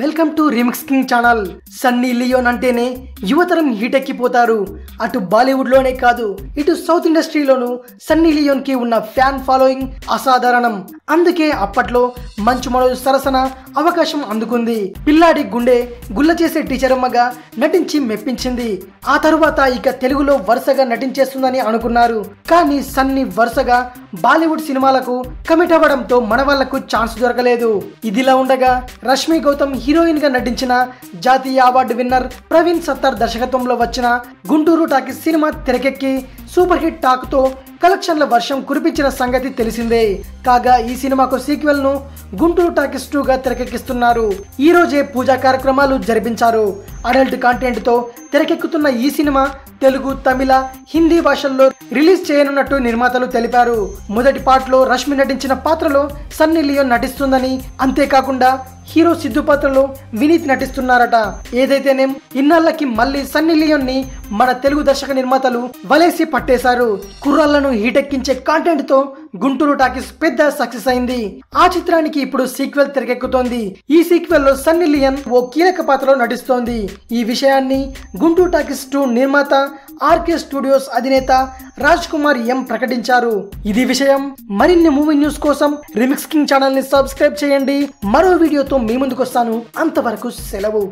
Welcome to remix king channel. Sunny Leone అంటేనే యువతరం హీటెక్కిపోతారు. అటు బాలీవుడ్ లోనే కాదు, ఇటు సౌత్ ఇండస్ట్రీలోనూ సన్నీ లియోన్ కి ఉన్న ఫ్యాన్ ఫాలోయింగ్ అసాధారణం. అందుకే అప్పట్లో మంచు మనోజ్ సరసన అవకాశం అందుకుంది. పిల్లాడి గుండె గుల్ల చేసే టీచర్ అమ్మగా నటించి మెప్పించింది. ఆ తరువాత ఇక తెలుగులో వరుసగా నటించేస్తుందని అనుకున్నారు. కానీ సన్నీ వరుసగా బాలీవుడ్ సినిమాలకు కమిట్ అవ్వడంతో మన వాళ్లకు ఛాన్స్ దొరకలేదు. ఇదిలా ఉండగా రష్మి గౌతమ్ హీరోయిన్ గా నటించిన జాతీయ అవార్డు విన్నర్ ప్రవీణ్ సత్తార్ దర్శకత్వంలో వచ్చిన గుంటూరు టాకీస్ సినిమా తెరకెక్కి సూపర్ హిట్ టాక్ తో కలెక్షన్ల వర్షం కురిపించిన సంగతి తెలిసిందే. కాగా ఈ సినిమాకు సీక్వెల్ ను గుంటూరు టాకీస్ 2 గా తెరకెక్కిస్తున్నారు. ఈ రోజే పూజా కార్యక్రమాలు జరిపించారు. అడల్ట్ కంటెంట్ తో తెరకెక్కుతున్న ఈ సినిమా తెలుగు, తమిళ, హిందీ భాషల్లో రిలీజ్ చేయనున్నట్టు నిర్మాతలు తెలిపారు. మొదటి పార్ట్ లో రష్మి నటించిన పాత్రలో సన్నీ లియోన్ నటిస్తుందని, అంతేకాకుండా హీరో సిద్ధు పాత్రలో వినీత్ నటిస్తున్నారట. ఏదైతేనేం ఇన్నాళ్ళకి మళ్ళీ సన్నీ లియోన్ ని మన తెలుగు దర్శక నిర్మాతలు వలేసి పట్టేశారు. కుర్రాళ్లను హీటెక్కించే కంటెంట్ తో గుంటూరు టాకీస్ పెద్ద సక్సెస్ అయింది. ఆ చిత్రానికి ఇప్పుడు సీక్వెల్ తెరకెక్కుతోంది. ఈ సీక్వెల్ లో సన్నీ లియోన్ ఓ కీలక పాత్రలో నటిస్తోంది. ఈ విషయాన్ని గుంటూరు టాకీస్ 2 నిర్మాత ఆర్కే స్టూడియోస్ అధినేత రాజ్ కుమార్ ఎం ప్రకటించారు. ఇది విషయం. మరిన్ని మూవీ న్యూస్ కోసం రీమిక్స్ కింగ్ ఛానల్ ని సబ్స్క్రైబ్ చేయండి. మరో వీడియోతో మీ ముందుకు వస్తాను. అంతవరకు సెలవు.